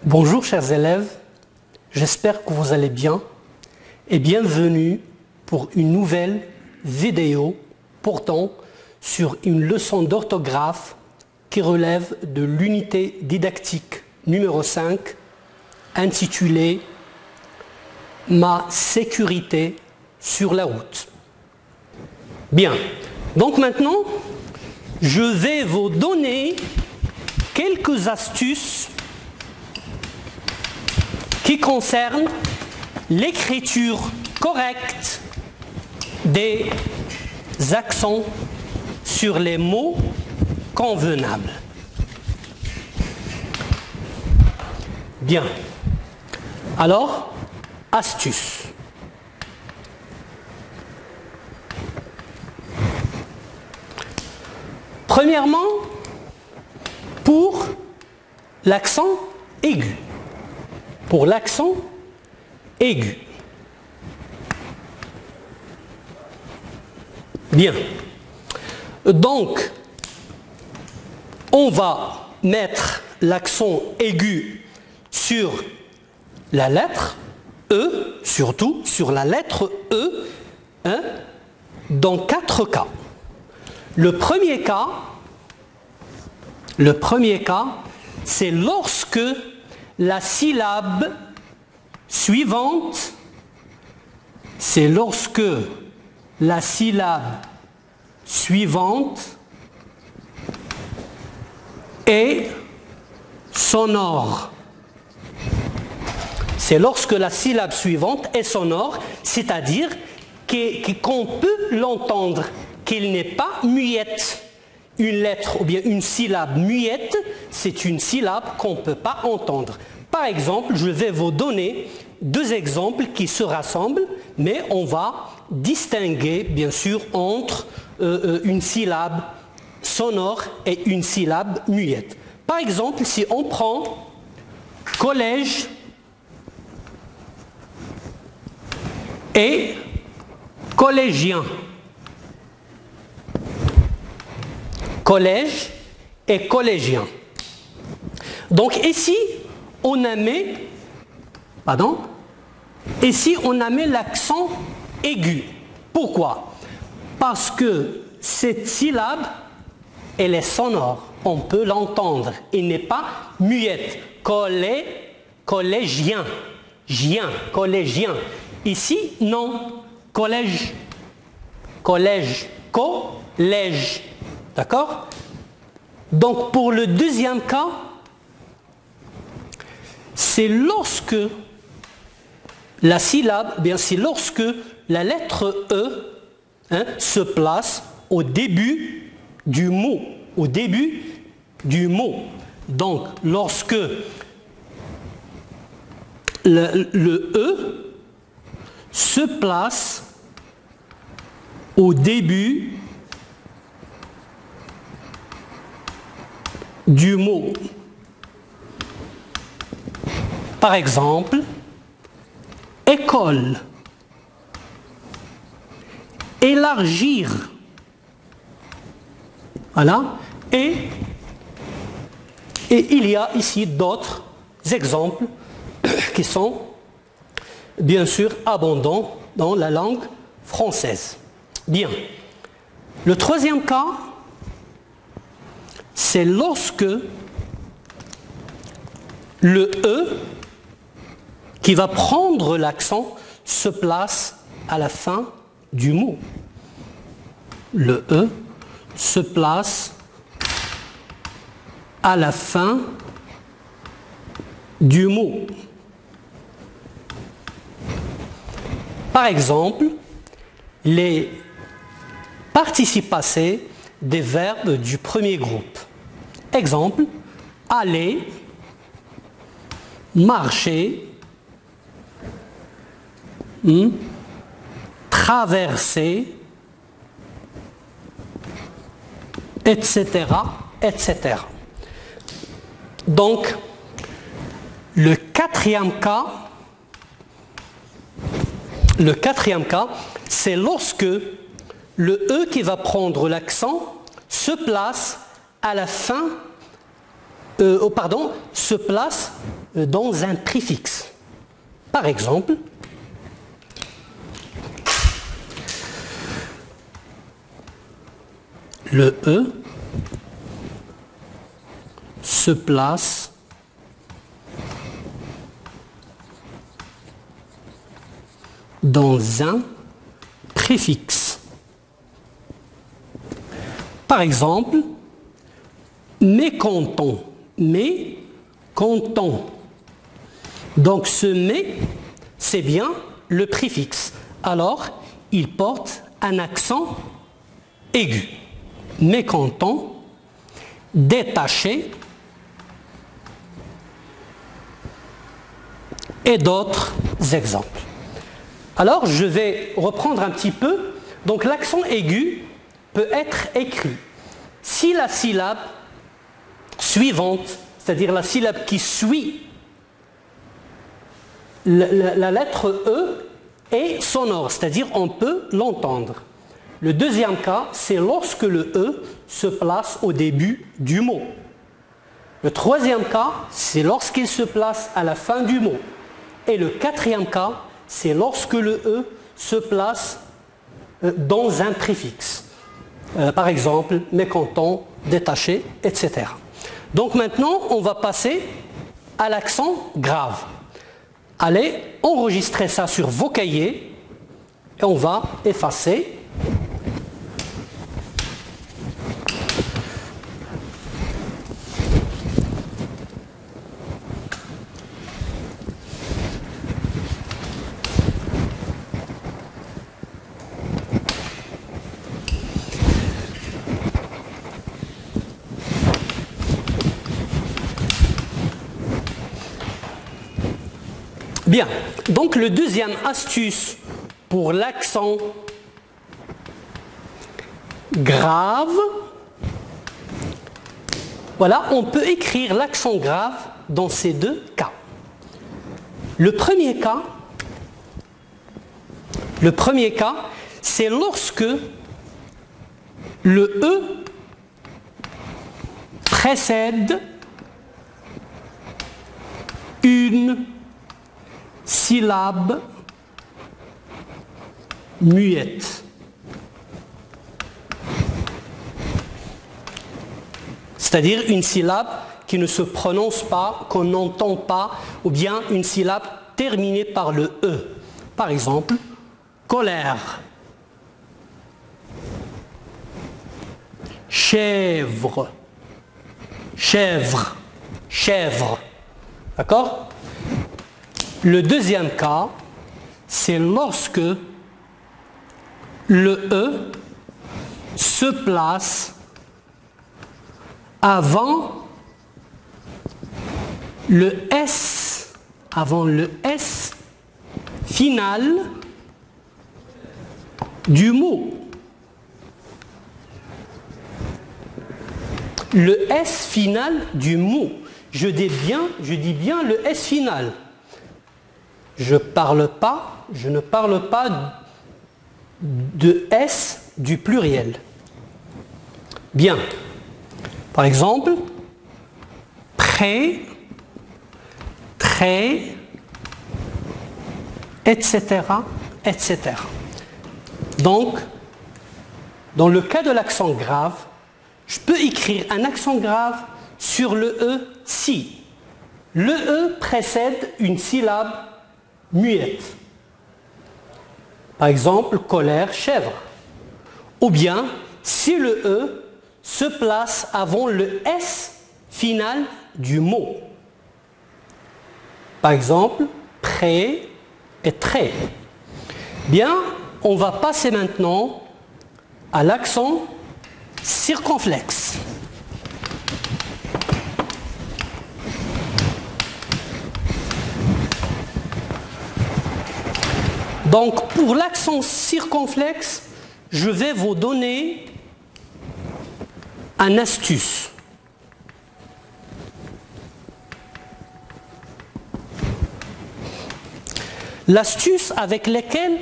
Bonjour chers élèves, j'espère que vous allez bien et bienvenue pour une nouvelle vidéo portant sur une leçon d'orthographe qui relève de l'unité didactique numéro 5 intitulée « Ma sécurité sur la route ». Bien, donc maintenant, je vais vous donner quelques astuces qui concernent l'écriture correcte des accents sur les mots convenables. Bien. Alors, astuce. Premièrement, pour l'accent aigu. Pour l'accent aigu. Bien. Donc, on va mettre l'accent aigu sur la lettre E, surtout sur la lettre E, hein, dans 4 cas. Le premier cas, c'est lorsque la syllabe suivante, est sonore. C'est lorsque la syllabe suivante est sonore, c'est-à-dire qu'on peut l'entendre, qu'elle n'est pas muette. Une lettre ou bien une syllabe muette, c'est une syllabe qu'on ne peut pas entendre. Par exemple, je vais vous donner 2 exemples qui se rassemblent, mais on va distinguer bien sûr entre une syllabe sonore et une syllabe muette. Par exemple, si on prend collège et collégien. Collège et collégien. Donc ici, on a mis l'accent aigu. Pourquoi? Parce que cette syllabe, elle est sonore. On peut l'entendre. Elle n'est pas muette. Collégien. Collégien. Ici, non. Collège. Collège. Collège. D'accord? Donc pour le deuxième cas, c'est lorsque la syllabe, c'est lorsque la lettre E se place au début du mot. Au début du mot. Donc lorsque le E se place au début du mot. Par exemple, école, élargir. Voilà. Et il y a ici d'autres exemples qui sont bien sûr abondants dans la langue française. Bien. Le troisième cas, c'est lorsque le E qui va prendre l'accent se place à la fin du mot. Le E se place à la fin du mot. Par exemple, les participes passés des verbes du premier groupe. Exemple, aller, marcher, traverser, etc., etc. Donc, le quatrième cas, c'est lorsque le E qui va prendre l'accent se place à la fin se place dans un préfixe. Par exemple, le E se place dans un préfixe. Par exemple, mécontent, mécontent. Donc ce mais, c'est bien le préfixe. Alors, il porte un accent aigu. Mécontent, détaché, et d'autres exemples. Alors, je vais reprendre un petit peu. Donc, l'accent aigu peut être écrit si la syllabe suivante, c'est-à-dire la syllabe qui suit la lettre E, est sonore, c'est-à-dire on peut l'entendre. Le deuxième cas, c'est lorsque le E se place au début du mot. Le troisième cas, c'est lorsqu'il se place à la fin du mot. Et le quatrième cas, c'est lorsque le E se place dans un préfixe. Par exemple, mécontent, détaché, etc. Donc maintenant, on va passer à l'accent grave. Allez, enregistrez ça sur vos cahiers et on va effacer. Bien, donc le deuxième astuce pour l'accent grave, voilà, on peut écrire l'accent grave dans ces deux cas. Le premier cas, c'est lorsque le E précède une syllabe muette. C'est-à-dire une syllabe qui ne se prononce pas, qu'on n'entend pas, ou bien une syllabe terminée par le E. Par exemple, colère, chèvre, chèvre, chèvre. D'accord ? Le deuxième cas, c'est lorsque le E se place avant le S final du mot. Le S final du mot. Je dis bien le S final. Je ne parle pas de S du pluriel. Bien. Par exemple, prêt, très, etc., etc. Donc, dans le cas de l'accent grave, je peux écrire un accent grave sur le E si le E précède une syllabe muette. Par exemple, colère, chèvre. Ou bien, si le E se place avant le S final du mot. Par exemple, prêt et très. Bien, on va passer maintenant à l'accent circonflexe. Donc, pour l'accent circonflexe, je vais vous donner une astuce. L'astuce avec lequel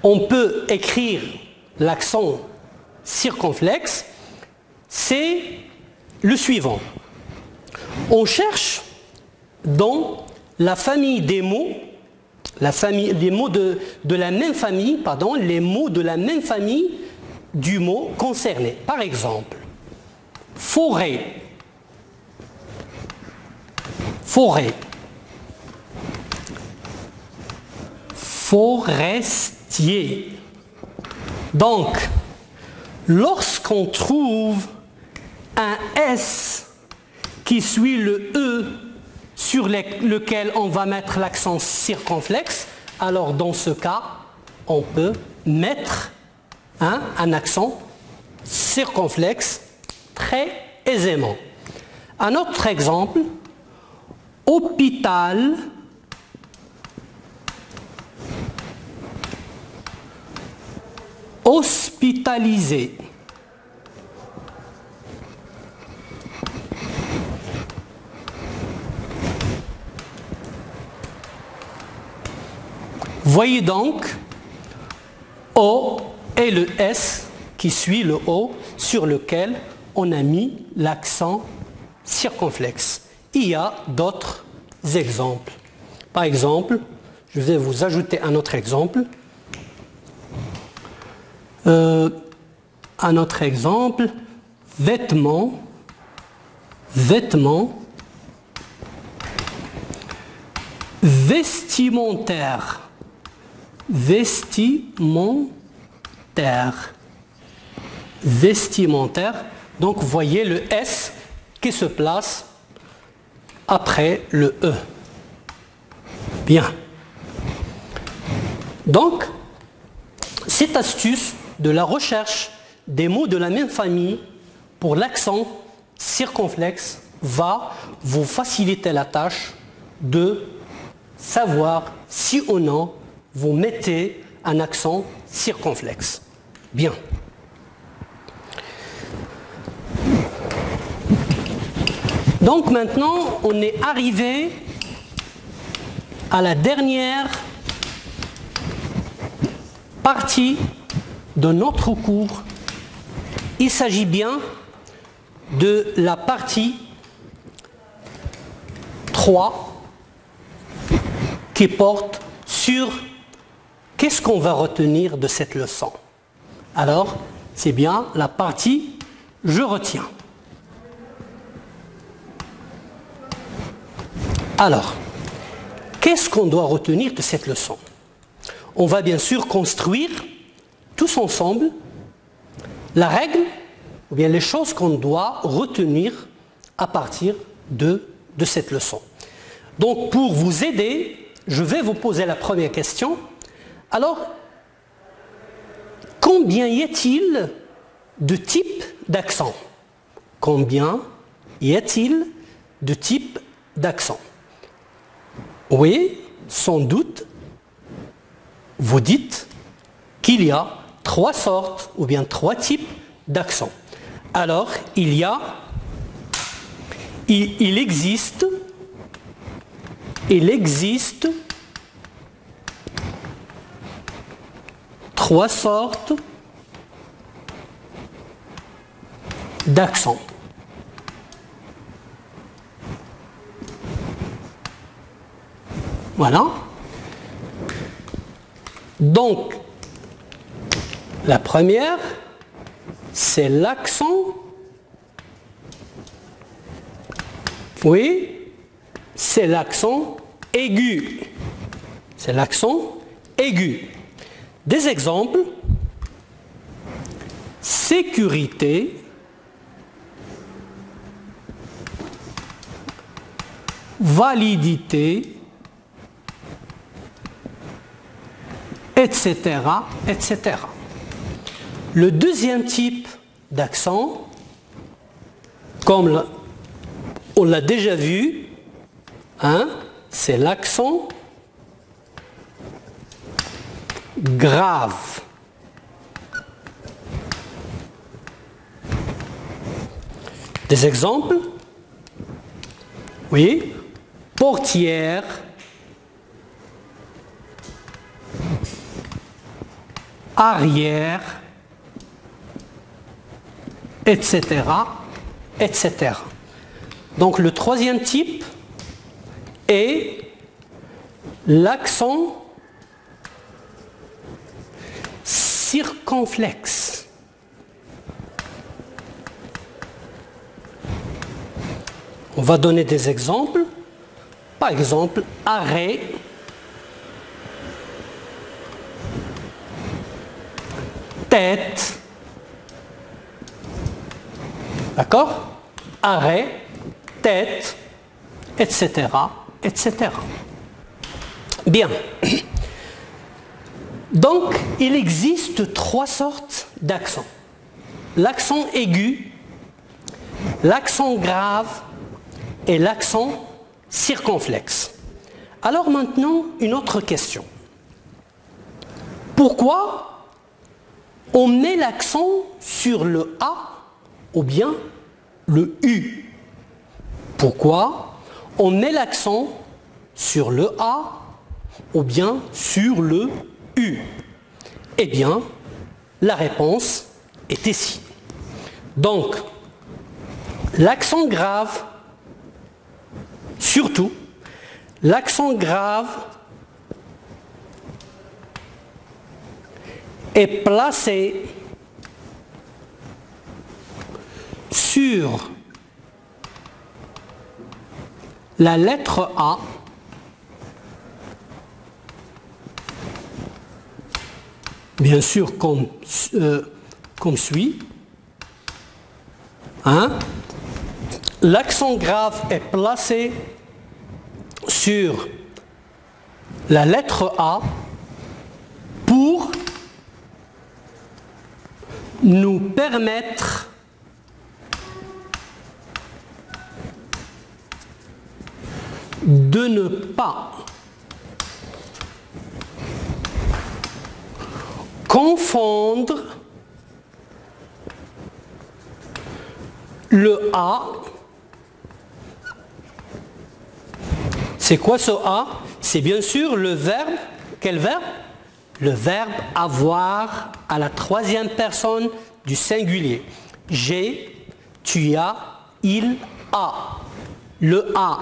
on peut écrire l'accent circonflexe, c'est le suivant. On cherche dans la famille des mots, les mots de la même famille, pardon, les mots de la même famille du mot concerné. Par exemple, forêt, forêt, forestier. Donc, lorsqu'on trouve un S qui suit le E sur lequel on va mettre l'accent circonflexe, alors dans ce cas, on peut mettre un accent circonflexe très aisément. Un autre exemple, hôpital, hospitalisé. Voyez donc O et le S qui suit le O sur lequel on a mis l'accent circonflexe. Il y a d'autres exemples. Par exemple, je vais vous ajouter un autre exemple. Un autre exemple, vêtements, vêtements, vestimentaire, vestimentaire, vestimentaire. Donc vous voyez le S qui se place après le E. Bien. Donc, cette astuce de la recherche des mots de la même famille pour l'accent circonflexe va vous faciliter la tâche de savoir si ou non vous mettez un accent circonflexe. Bien. Donc maintenant, on est arrivé à la dernière partie de notre cours. Il s'agit bien de la partie 3 qui porte sur qu'est-ce qu'on va retenir de cette leçon. Alors, c'est bien la partie « Je retiens ». Alors, qu'est-ce qu'on doit retenir de cette leçon? On va bien sûr construire tous ensemble la règle ou bien les choses qu'on doit retenir à partir de cette leçon. Donc pour vous aider, je vais vous poser la première question. Alors, combien y a-t-il de types d'accents? Combien y a-t-il de types d'accents? Oui, sans doute, vous dites qu'il y a 3 sortes ou bien 3 types d'accents. Alors, il existe 3 sortes d'accents. Voilà. Donc, la première, c'est l'accent. Oui, c'est l'accent aigu. C'est l'accent aigu. Des exemples: sécurité, validité, etc., etc. Le deuxième type d'accent, comme on l'a déjà vu, c'est l'accent grave. Des exemples? Oui, portière, arrière, etc., etc. Donc le troisième type est l'accent circonflexe. On va donner des exemples. Par exemple, arrêt, tête. D'accord? Arrêt, tête, etc., etc. Bien. Donc, il existe trois sortes d'accents. L'accent aigu, l'accent grave et l'accent circonflexe. Alors maintenant, une autre question. Pourquoi on met l'accent sur le A ou bien le U? Pourquoi on met l'accent sur le A ou bien sur le U? Eh bien, la réponse est ici. Donc, l'accent grave, surtout, l'accent grave est placé sur la lettre A bien sûr comme suit. Hein? L'accent grave est placé sur la lettre A pour nous permettre de ne pas confondre le A. C'est quoi ce A? C'est bien sûr le verbe. Quel verbe? Le verbe avoir à la troisième personne du singulier. J'ai, tu as, il a. Le A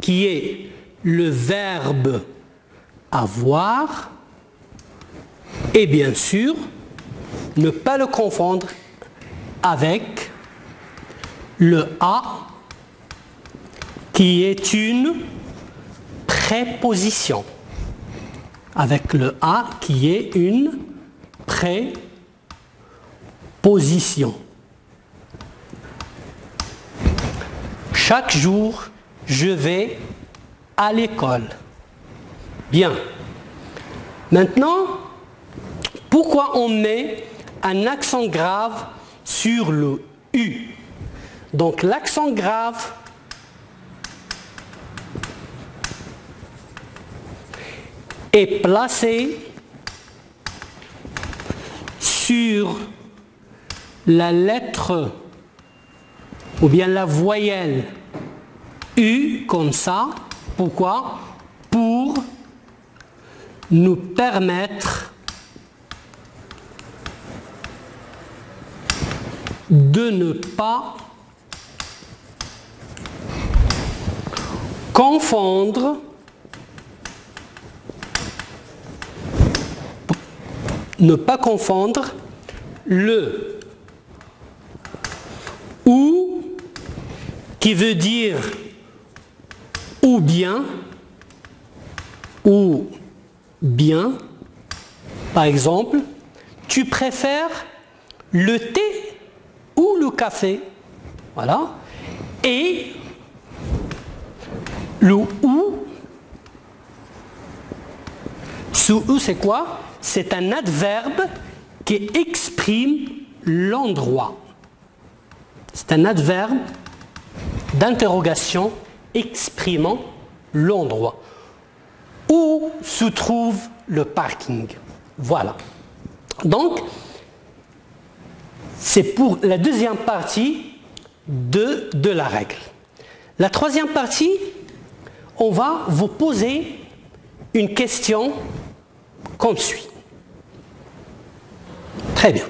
qui est le verbe avoir et bien sûr ne pas le confondre avec le A qui est une préposition. Avec le A qui est une préposition. Chaque jour, je vais à l'école. Bien. Maintenant, pourquoi on met un accent grave sur le U? Donc l'accent grave est placé sur la lettre ou bien la voyelle U comme ça. Pourquoi? Pour nous permettre de ne pas confondre le ou qui veut dire ou bien, par exemple, tu préfères le thé ou le café? Voilà. Et le ou, ce ou c'est quoi? C'est un adverbe qui exprime l'endroit. C'est un adverbe d'interrogation exprimant l'endroit. Où se trouve le parking? Voilà. Donc, c'est pour la deuxième partie de la règle. La troisième partie, on va vous poser une question comme suit. Très bien.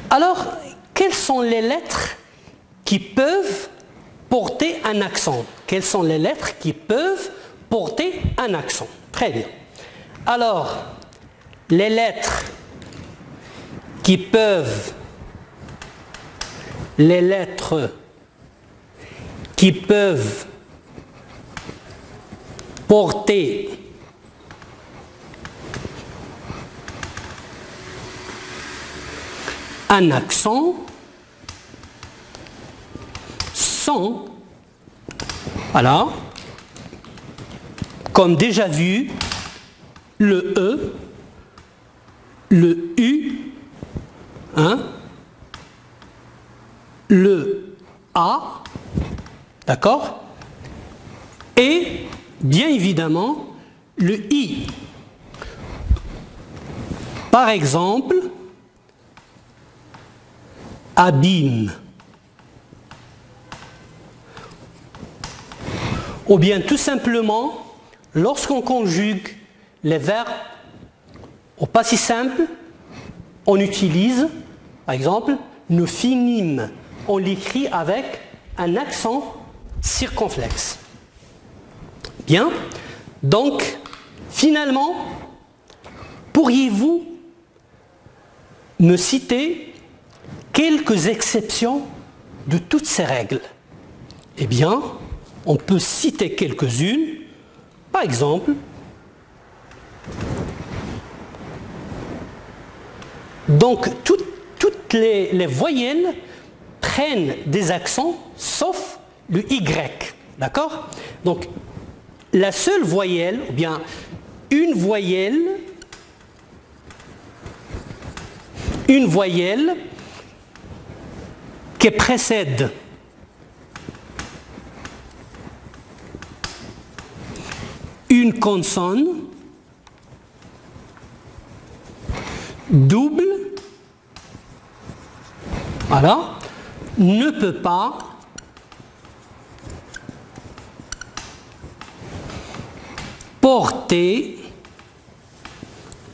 Alors, quelles sont les lettres qui peuvent porter un accent. Quelles sont les lettres qui peuvent porter un accent? Très bien. Alors, les lettres qui peuvent porter un accent sont, voilà, comme déjà vu, le E, le U, hein, le A, d'accord, et bien évidemment le I. Par exemple, abîme. Ou bien tout simplement, lorsqu'on conjugue les verbes au passé simple, on utilise, par exemple, nous finîmes. On l'écrit avec un accent circonflexe. Bien. Donc, finalement, pourriez-vous me citer quelques exceptions de toutes ces règles? Eh bien, on peut citer quelques-unes. Par exemple, donc toutes les voyelles prennent des accents sauf le Y. D'accord? Donc, la seule voyelle, ou bien une voyelle qui précède une consonne double, voilà, ne peut pas porter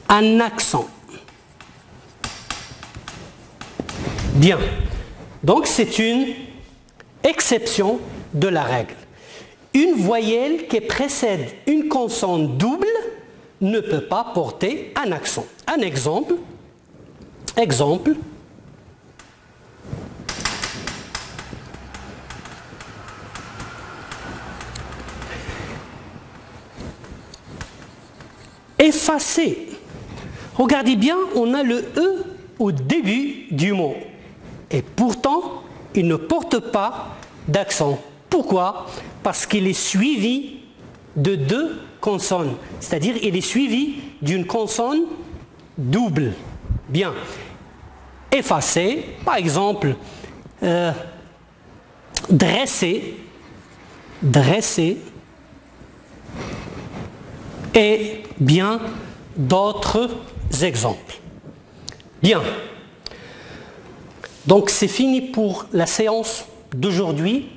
un accent. Bien. Donc c'est une exception de la règle. Une voyelle qui précède une consonne double ne peut pas porter un accent. Un exemple. Effacer. Regardez bien, on a le E au début du mot. Et pourtant, il ne porte pas d'accent. Pourquoi? Parce qu'il est suivi de deux consonnes. C'est-à-dire, il est suivi d'une consonne double. Bien. Effacer, par exemple, dresser, et bien d'autres exemples. Bien. Donc c'est fini pour la séance d'aujourd'hui.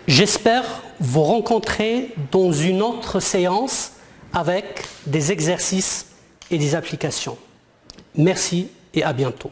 J'espère vous rencontrer dans une autre séance avec des exercices et des applications. Merci et à bientôt.